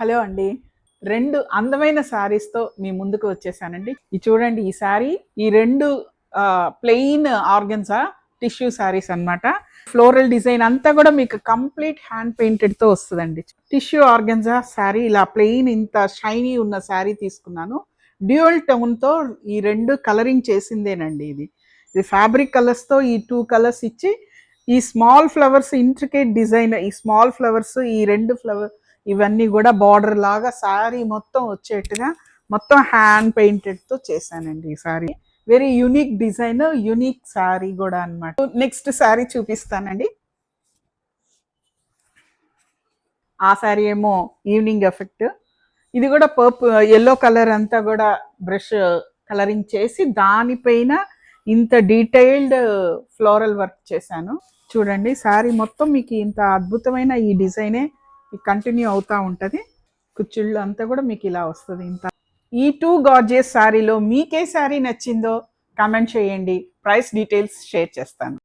Hello అండి. 2 అందమైన శారీస్‌తో మీ ముందుకు వచ్చేసానండి. ఇది చూడండి ఈ శారీ. ఈ 2 ప్లెయిన్ ఆర్గన్జా టిష్యూ శారీస్ అన్నమాట. ఫ్లోరల్ డిజైన్ అంతా కూడా మీకు కంప్లీట్ హ్యాండ్ పెయింటెడ్‌తో వస్తదండి. టిష్యూ ఆర్గన్జా శారీ ఇలా ప్లెయిన్ ఇంత షైనీ ఉన్న శారీ తీసుకున్నాను. డ్యూయల్ టోన్‌తో ఈ 2 కలరింగ్ చేసిందేనండి ఇది. ఇది ఫ్యాబ్రిక్ కలర్స్‌తో ఈ 2 కలర్స్ ఇచ్చి ఈ స్మాల్ ఫ్లవర్స్ ఇంట్రికేట్ డిజైన్ ఈ స్మాల్ ఫ్లవర్స్ ఈ 2 ఫ్లవర్ ఇవన్నీ కూడా బార్డర్ లాగా శారీ మొత్తం వచ్చేట్టుగా మొత్తం హ్యాండ్ పెయింటెడ్తో చేశానండి ఈ sari. Very unique design, unique sari కూడా అనమాట. నెక్స్ట్ శారీ చూపిస్తానండి. ఆ శారీ ఏమో ఈవినింగ్ ఎఫెక్ట్. ఇది కూడా ఎల్లో కలర్ అంతా కూడా బ్రష్ కలరింగ్ చేసి దానిపైన ఇంత డీటెయిల్డ్ ఫ్లోరల్ వర్క్ చేశాను. చూడండి శారీ మొత్తం మీకు ఇంత అద్భుతమైన ఈ డిజైనే కంటిన్యూ అవుతూ ఉంటుంది. కుచ్చిళ్ళు అంతా కూడా మీకు ఇలా వస్తుంది. ఇంత ఈ 2 గార్జియస్ శారీలో మీకే శారీ నచ్చిందో కామెంట్ చేయండి. ప్రైస్ డీటెయిల్స్ షేర్ చేస్తాను.